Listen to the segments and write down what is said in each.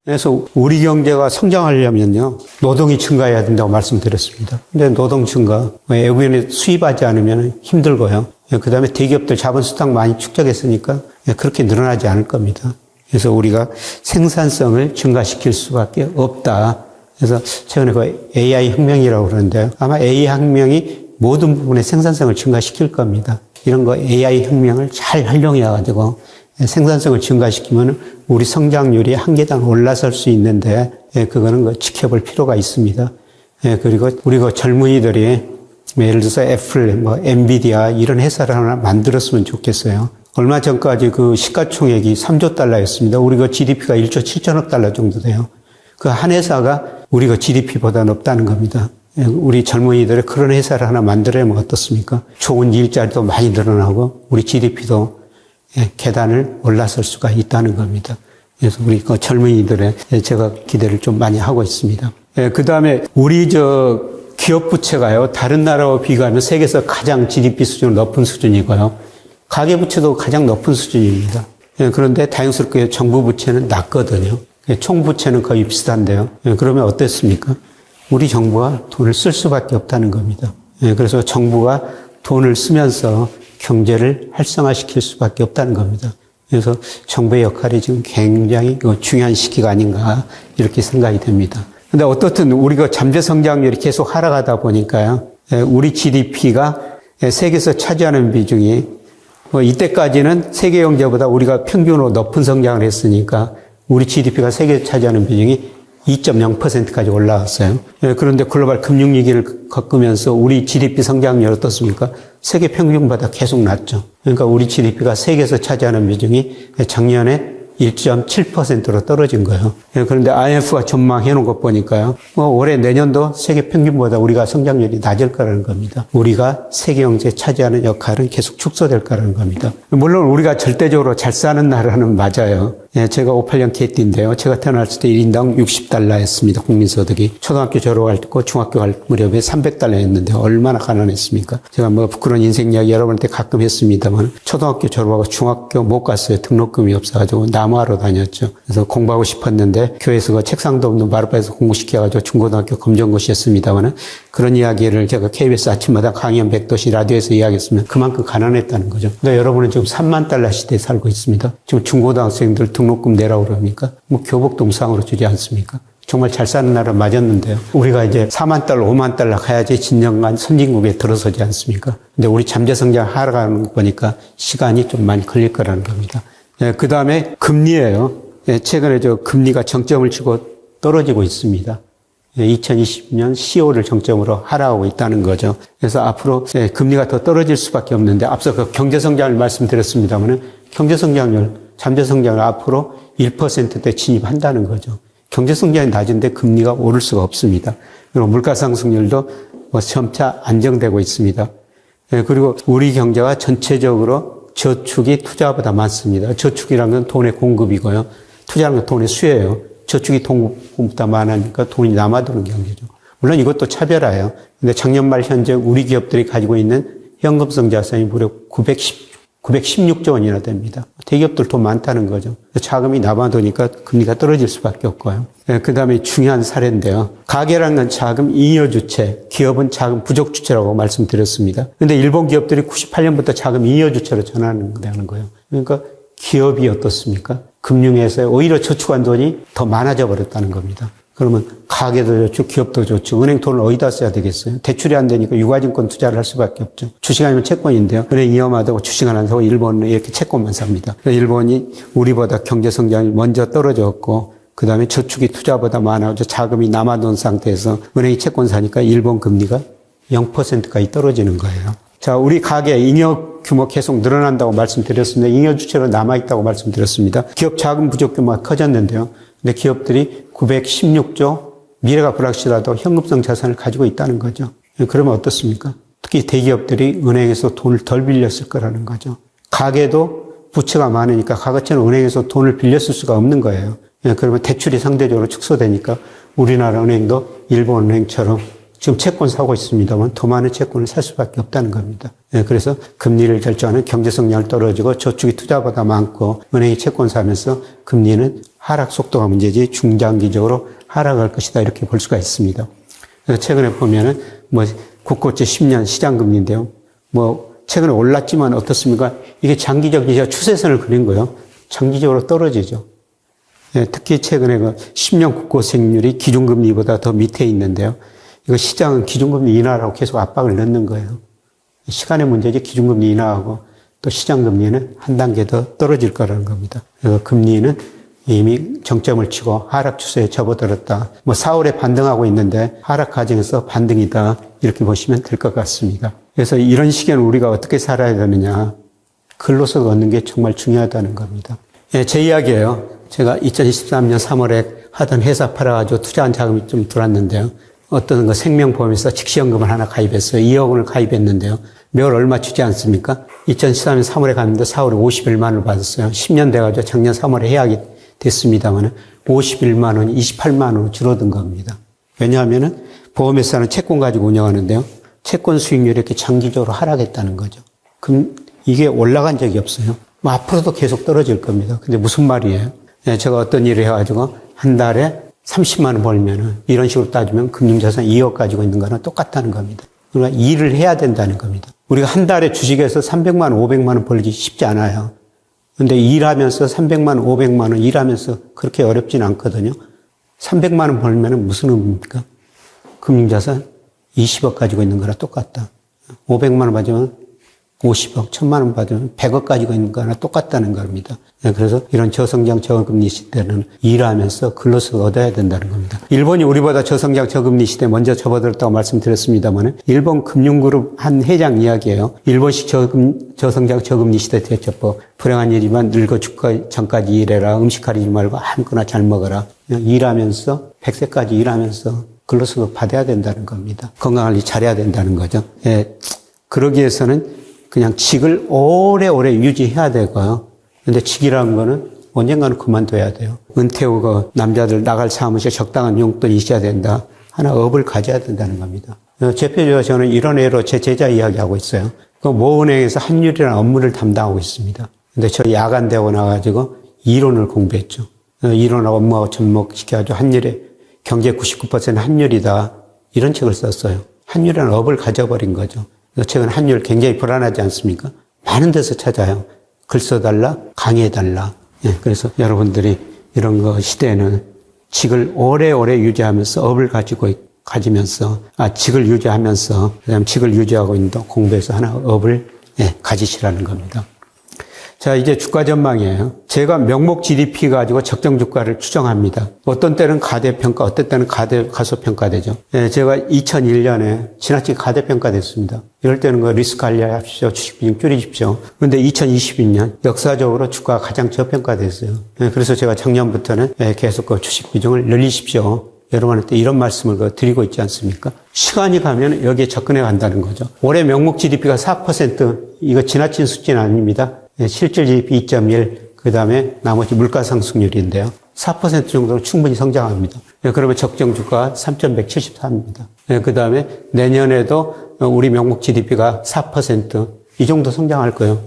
그래서 우리 경제가 성장하려면요, 노동이 증가해야 된다고 말씀드렸습니다. 근데 노동 증가, 외국인이 수입하지 않으면 힘들고요. 그 다음에 대기업들 자본수당 많이 축적했으니까 그렇게 늘어나지 않을 겁니다. 그래서 우리가 생산성을 증가시킬 수밖에 없다. 그래서 최근에 그 AI 혁명이라고 그러는데요. 아마 AI 혁명이 모든 부분의 생산성을 증가시킬 겁니다. 이런 거 AI 혁명을 잘 활용해가지고 생산성을 증가시키면 우리 성장률이 한 계단 올라설 수 있는데, 그거는 지켜볼 필요가 있습니다. 그리고 우리 젊은이들이 예를 들어서 애플, 엔비디아 이런 회사를 하나 만들었으면 좋겠어요. 얼마 전까지 그 시가총액이 3조 달러였습니다. 우리 GDP가 1조 7천억 달러 정도 돼요. 그 한 회사가 우리 GDP보다 높다는 겁니다. 우리 젊은이들의 그런 회사를 하나 만들어내면 어떻습니까? 좋은 일자리도 많이 늘어나고 우리 GDP도 계단을 올라설 수가 있다는 겁니다. 그래서 우리 젊은이들의 제가 기대를 좀 많이 하고 있습니다. 그 다음에 우리 기업 부채가요, 다른 나라와 비교하면 세계에서 가장 GDP 수준은 높은 수준이고요. 가계부채도 가장 높은 수준입니다. 그런데 다행스럽게 정부 부채는 낮거든요. 총 부채는 거의 비슷한데요. 그러면 어땠습니까? 우리 정부가 돈을 쓸 수밖에 없다는 겁니다. 그래서 정부가 돈을 쓰면서 경제를 활성화시킬 수밖에 없다는 겁니다. 그래서 정부의 역할이 지금 굉장히 중요한 시기가 아닌가 이렇게 생각이 됩니다. 근데 어떻든 우리가 잠재 성장률이 계속 하락하다 보니까요, 우리 GDP가 세계에서 차지하는 비중이 이때까지는 세계 경제보다 우리가 평균으로 높은 성장을 했으니까 우리 GDP가 세계에서 차지하는 비중이 2.0%까지 올라왔어요. 그런데 글로벌 금융위기를 겪으면서 우리 GDP 성장률이 어떻습니까? 세계 평균보다 계속 낮죠. 그러니까 우리 GDP가 세계에서 차지하는 비중이 작년에 1.7%로 떨어진 거예요. 그런데 IMF가 전망해 놓은 것 보니까요, 올해 내년도 세계 평균보다 우리가 성장률이 낮을 거라는 겁니다. 우리가 세계 경제에 차지하는 역할은 계속 축소될 거라는 겁니다. 물론 우리가 절대적으로 잘 사는 나라는 맞아요. 제가 58년 개띠인데요. 제가 태어났을 때 1인당 60달러였습니다. 국민소득이. 초등학교 졸업할 때, 중학교 갈 무렵에 300달러였는데 얼마나 가난했습니까? 제가 부끄러운 인생 이야기 여러분한테 가끔 했습니다만, 초등학교 졸업하고 중학교 못 갔어요. 등록금이 없어가지고 나무하러 다녔죠. 그래서 공부하고 싶었는데 교회에서 책상도 없는 마룻바에서 공부시켜가지고 중고등학교 검정고시였습니다만, 그런 이야기를 제가 KBS 아침마다 강연 100도시 라디오에서 이야기했으면 그만큼 가난했다는 거죠. 근데 여러분은 지금 3만 달러 시대에 살고 있습니다. 지금 중고등학생들 등록금 내라고 그럽니까? 교복도 무상으로 주지 않습니까? 정말 잘 사는 나라 맞았는데요. 우리가 이제 4만 달러, 5만 달러 가야지 진정한 선진국에 들어서지 않습니까? 근데 우리 잠재성장 하락하는 거 보니까 시간이 좀 많이 걸릴 거라는 겁니다. 그 다음에 금리예요. 최근에 금리가 정점을 치고 떨어지고 있습니다. 2020년 10월을 정점으로 하락하고 있다는 거죠. 그래서 앞으로 금리가 더 떨어질 수밖에 없는데, 앞서 경제성장을 말씀드렸습니다만, 경제성장률, 잠재성장을 앞으로 1%대 진입한다는 거죠. 경제성장이 낮은데 금리가 오를 수가 없습니다. 그리고 물가상승률도 점차 안정되고 있습니다. 그리고 우리 경제가 전체적으로 저축이 투자보다 많습니다. 저축이라는 건 돈의 공급이고요. 투자는 건 돈의 수요예요. 저축이 공급보다 많으니까 돈이 남아도는 경제죠. 물론 이것도 차별화예요. 근데 작년 말 현재 우리 기업들이 가지고 있는 현금성 자산이 무려 916조 원이나 됩니다. 대기업들 돈 많다는 거죠. 자금이 남아도니까 금리가 떨어질 수밖에 없고요. 그 다음에 중요한 사례인데요. 가계라는 건 자금 잉여 주체, 기업은 자금 부족 주체라고 말씀드렸습니다. 근데 일본 기업들이 98년부터 자금 잉여 주체로 전환하는 거예요. 그러니까 기업이 어떻습니까? 금융회사에 오히려 저축한 돈이 더 많아져 버렸다는 겁니다. 그러면 가게도 좋죠, 기업도 좋죠. 은행 돈을 어디다 써야 되겠어요? 대출이 안 되니까 유가증권 투자를 할 수밖에 없죠. 주식 아니면 채권인데요. 은행 위험하다고 주식은 안 사고 일본은 이렇게 채권만 삽니다. 일본이 우리보다 경제성장이 먼저 떨어졌고, 그 다음에 저축이 투자보다 많아져 자금이 남아돈 상태에서 은행이 채권 사니까 일본 금리가 0%까지 떨어지는 거예요. 자, 우리 가계 잉여 규모 계속 늘어난다고 말씀드렸습니다. 잉여 주체로 남아있다고 말씀드렸습니다. 기업 자금 부족 규모가 커졌는데요. 근데 기업들이 916조, 미래가 불확실하도 현금성 자산을 가지고 있다는 거죠. 그러면 어떻습니까? 특히 대기업들이 은행에서 돈을 덜 빌렸을 거라는 거죠. 가계도 부채가 많으니까 가계처럼 은행에서 돈을 빌렸을 수가 없는 거예요. 그러면 대출이 상대적으로 축소되니까 우리나라 은행도 일본 은행처럼 지금 채권 사고 있습니다만 더 많은 채권을 살 수밖에 없다는 겁니다. 그래서 금리를 결정하는 경제성장이 떨어지고 저축이 투자보다 많고 은행이 채권 사면서 금리는 하락 속도가 문제지 중장기적으로 하락할 것이다. 이렇게 볼 수가 있습니다. 그래서 최근에 보면은 국고채 10년 시장금리인데요. 최근에 올랐지만 어떻습니까? 이게 장기적인 추세선을 그린 거예요. 장기적으로 떨어지죠. 예, 특히 최근에 10년 국고세율이 기준금리보다 더 밑에 있는데요. 이거 시장은 기준금리 인하라고 계속 압박을 넣는 거예요. 시간의 문제지 기준금리 인하하고 또 시장금리는 한 단계 더 떨어질 거라는 겁니다. 그래서 금리는 이미 정점을 치고 하락 추세에 접어들었다. 4월에 반등하고 있는데 하락 과정에서 반등이다. 이렇게 보시면 될 것 같습니다. 그래서 이런 시기에는 우리가 어떻게 살아야 되느냐. 근로소득 얻는 게 정말 중요하다는 겁니다. 예, 제 이야기예요. 제가 2023년 3월에 하던 회사 팔아가지고 투자한 자금이 좀 들어왔는데요. 어떤 생명보험에서 직시연금을 하나 가입했어요. 2억 원을 가입했는데요. 매월 얼마 주지 않습니까? 2013년 3월에 갔는데 4월에 51만 원을 받았어요. 10년 돼가지고 작년 3월에 해약이 됐습니다만 51만 원, 28만 원으로 줄어든 겁니다. 왜냐하면 보험회사는 채권 가지고 운영하는데요. 채권 수익률이 이렇게 장기적으로 하락했다는 거죠. 그럼 이게 올라간 적이 없어요. 앞으로도 계속 떨어질 겁니다. 근데 무슨 말이에요? 제가 어떤 일을 해가지고 한 달에 30만 원 벌면은 이런 식으로 따지면 금융자산 2억 가지고 있는 거랑 똑같다는 겁니다. 그러니까 일을 해야 된다는 겁니다. 우리가 한 달에 주식에서 300만 원, 500만 원 벌기 쉽지 않아요. 근데 일하면서 300만 원, 500만 원 일하면서 그렇게 어렵진 않거든요. 300만 원 벌면은 무슨 의미입니까? 금융자산 20억 가지고 있는 거랑 똑같다. 500만 원 받으면 50억, 1000만 원 받으면 100억 가지고 있는 거나 똑같다는 겁니다. 그래서 이런 저성장 저금리 시대는 일하면서 근로소득 얻어야 된다는 겁니다. 일본이 우리보다 저성장 저금리 시대에 먼저 접어들었다고 말씀드렸습니다만 일본 금융그룹 한 회장 이야기예요. 일본식 저성장 저금리 시대 대처법. 불행한 일이지만 늙어 죽기 전까지 일해라. 음식 가리지 말고 아무거나 잘 먹어라. 그냥 일하면서 100세까지 일하면서 근로소득 받아야 된다는 겁니다. 건강관리 잘해야 된다는 거죠. 예, 그러기 위해서는 그냥 직을 오래오래 유지해야 되고요. 근데 직이라는 거는 언젠가는 그만둬야 돼요. 은퇴 후 남자들 나갈 사무실 적당한 용돈이 있어야 된다. 하나 업을 가져야 된다는 겁니다. 대표적으로 저는 이런 애로 제 제자 이야기하고 있어요. 모은행에서 환율이라는 업무를 담당하고 있습니다. 근데 저 야간 되고 나가지고 이론을 공부했죠. 이론하고 업무하고 접목시켜가지고 환율에 경제 99%는 환율이다. 이런 책을 썼어요. 환율이라는 업을 가져버린 거죠. 최근 환율 굉장히 불안하지 않습니까? 많은 데서 찾아요. 글 써달라, 강의해달라. 예, 그래서 여러분들이 이런 거 시대에는 직을 오래오래 유지하면서 업을 가지면서, 직을 유지하면서, 그 다음에 직을 유지하고 있는 공부해서 하나 업을, 가지시라는 겁니다. 자, 이제 주가 전망이에요. 제가 명목 GDP 가지고 적정 주가를 추정합니다. 어떤 때는 가대평가, 어떤 때는 가소평가되죠. 제가 2001년에 지나치게 가대평가됐습니다. 이럴 때는 리스크 관리하십시오. 주식 비중 줄이십시오. 그런데 2022년 역사적으로 주가가 가장 저평가됐어요. 그래서 제가 작년부터는 계속 주식 비중을 늘리십시오. 여러분한테 이런 말씀을 드리고 있지 않습니까? 시간이 가면 여기에 접근해 간다는 거죠. 올해 명목 GDP가 4%, 이거 지나친 수치는 아닙니다. 실질 GDP 2.1, 그 다음에 나머지 물가 상승률인데요. 4% 정도로 충분히 성장합니다. 그러면 적정 주가 3,174입니다. 그 다음에 내년에도 우리 명목 GDP가 4%, 이 정도 성장할 거예요.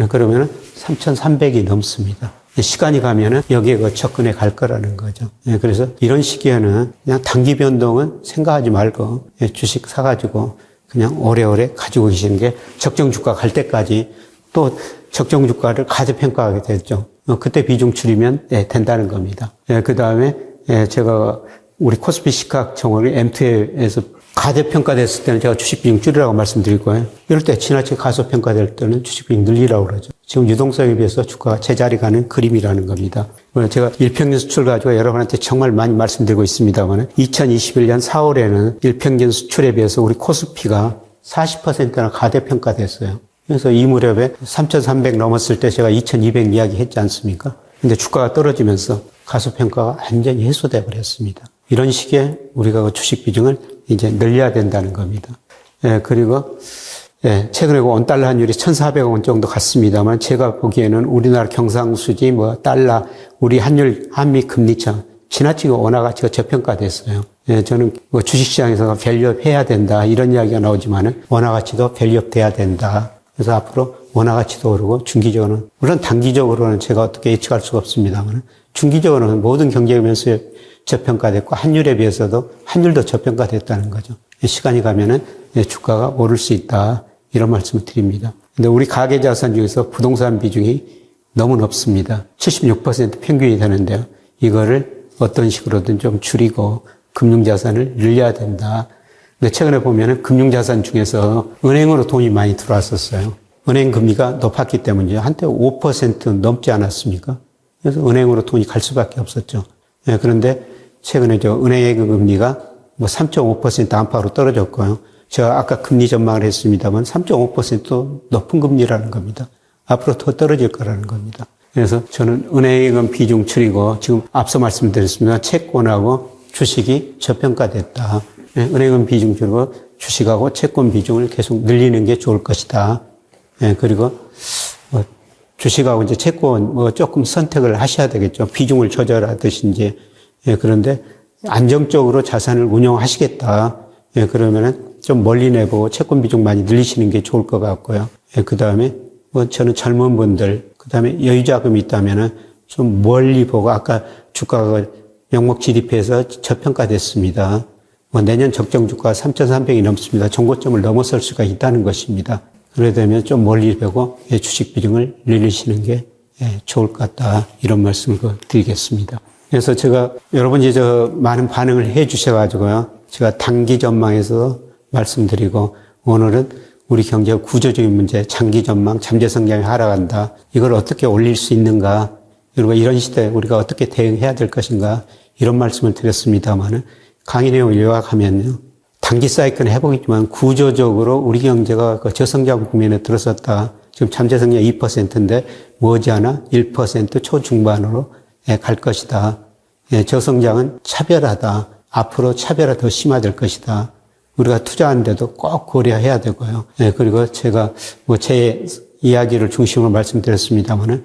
그러면 3,300이 넘습니다. 시간이 가면은 여기에 접근해 갈 거라는 거죠. 그래서 이런 시기에는 그냥 단기 변동은 생각하지 말고 주식 사가지고 그냥 오래오래 가지고 계시는 게 적정 주가 갈 때까지 또 적정 주가를 가대평가하게 되죠. 그때 비중 줄이면 된다는 겁니다. 그 다음에 제가 우리 코스피 시각 정원이 M2에서 가대평가됐을 때는 제가 주식 비중 줄이라고 말씀드릴 거예요. 이럴 때 지나치게 가소평가될 때는 주식 비중 늘리라고 그러죠. 지금 유동성에 비해서 주가가 제자리 가는 그림이라는 겁니다. 제가 일평균 수출 가지고 여러분한테 정말 많이 말씀드리고 있습니다만 2021년 4월에는 일평균 수출에 비해서 우리 코스피가 40%나 가대평가됐어요. 그래서 이 무렵에 3,300 넘었을 때 제가 2,200 이야기 했지 않습니까? 근데 주가가 떨어지면서 가소평가가 완전히 해소돼 버렸습니다. 이런 시기에 우리가 주식 비중을 이제 늘려야 된다는 겁니다. 그리고 최근에 원달러 환율이 1,400원 원 정도 갔습니다만 제가 보기에는 우리나라 경상수지 달러 우리 한미 금리차 지나치게 원화 가치가 저평가됐어요. 저는 주식시장에서 밸류업 해야 된다 이런 이야기가 나오지만은 원화 가치도 밸류업 돼야 된다. 그래서 앞으로 원화 가치도 오르고 중기적으로는, 물론 단기적으로는 제가 어떻게 예측할 수가 없습니다만 중기적으로는 모든 경제면서 저평가됐고 환율에 비해서도 환율도 저평가됐다는 거죠. 시간이 가면은 주가가 오를 수 있다. 이런 말씀을 드립니다. 근데 우리 가계자산 중에서 부동산 비중이 너무 높습니다. 76% 평균이 되는데요. 이거를 어떤 식으로든 좀 줄이고 금융자산을 늘려야 된다. 근데 최근에 보면은 금융자산 중에서 은행으로 돈이 많이 들어왔었어요. 은행 금리가 높았기 때문이죠. 한때 5% 넘지 않았습니까? 그래서 은행으로 돈이 갈 수밖에 없었죠. 그런데 최근에 은행의 그 금리가 3.5% 안팎으로 떨어졌고요. 제가 아까 금리 전망을 했습니다만 3.5% 높은 금리라는 겁니다. 앞으로 더 떨어질 거라는 겁니다. 그래서 저는 은행은 비중 줄이고 지금 앞서 말씀드렸습니다. 채권하고 주식이 저평가됐다. 은행은 비중 줄이고 주식하고 채권 비중을 계속 늘리는 게 좋을 것이다. 그리고 주식하고 이제 채권 조금 선택을 하셔야 되겠죠. 비중을 조절하듯이 그런데 안정적으로 자산을 운용하시겠다. 그러면은 좀 멀리 내고 채권 비중 많이 늘리시는 게 좋을 것 같고요. 그 다음에 저는 젊은 분들, 그 다음에 여유자금이 있다면은 좀 멀리 보고 아까 주가가 명목 GDP에서 저평가됐습니다. 내년 적정 주가가 3,300이 넘습니다. 정고점을 넘어설 수가 있다는 것입니다. 그러려면 좀 멀리 보고 주식 비중을 늘리시는 게 좋을 것 같다. 이런 말씀을 드리겠습니다. 그래서 제가 여러분이 많은 반응을 해 주셔가지고요. 제가 단기 전망에서 말씀드리고 오늘은 우리 경제의 구조적인 문제, 장기 전망, 잠재 성장이 하락한다. 이걸 어떻게 올릴 수 있는가? 그리고 이런 시대에 우리가 어떻게 대응해야 될 것인가? 이런 말씀을 드렸습니다만은 강의 내용을 요약하면요. 단기 사이클은 회복이지만 구조적으로 우리 경제가 저성장 국면에 들어섰다. 지금 잠재 성장 2%인데 머지않아 1% 초중반으로 갈 것이다. 저성장은 차별화다. 앞으로 차별화 더 심화될 것이다. 우리가 투자하는데도 꼭 고려해야 되고요. 그리고 제가 제 이야기를 중심으로 말씀드렸습니다만은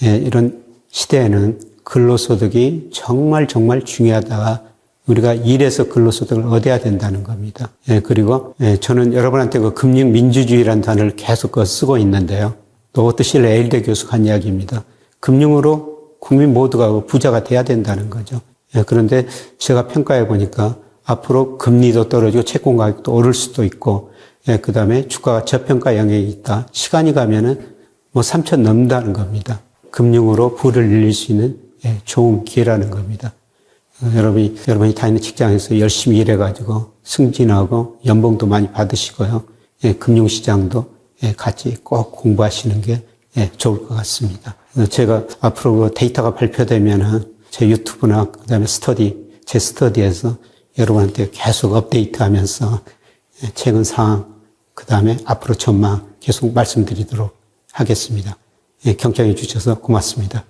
이런 시대에는 근로소득이 정말 중요하다. 우리가 일해서 근로소득을 얻어야 된다는 겁니다. 그리고 저는 여러분한테 그 금융민주주의라는 단어를 계속 쓰고 있는데요. 로버트 실러 에일대 교수가 한 이야기입니다. 금융으로 국민 모두가 부자가 돼야 된다는 거죠. 그런데 제가 평가해 보니까 앞으로 금리도 떨어지고 채권 가격도 오를 수도 있고, 그 다음에 주가가 저평가 영역이 있다. 시간이 가면은 3천 넘는다는 겁니다. 금융으로 부를 늘릴 수 있는 좋은 기회라는 겁니다. 여러분이 다니는 직장에서 열심히 일해가지고 승진하고 연봉도 많이 받으시고요. 금융시장도 같이 꼭 공부하시는 게 좋을 것 같습니다. 제가 앞으로 데이터가 발표되면은 제 유튜브나 그다음에 제 스터디에서 여러분한테 계속 업데이트하면서 최근 상황, 그다음에 앞으로 전망 계속 말씀드리도록 하겠습니다. 경청해 주셔서 고맙습니다.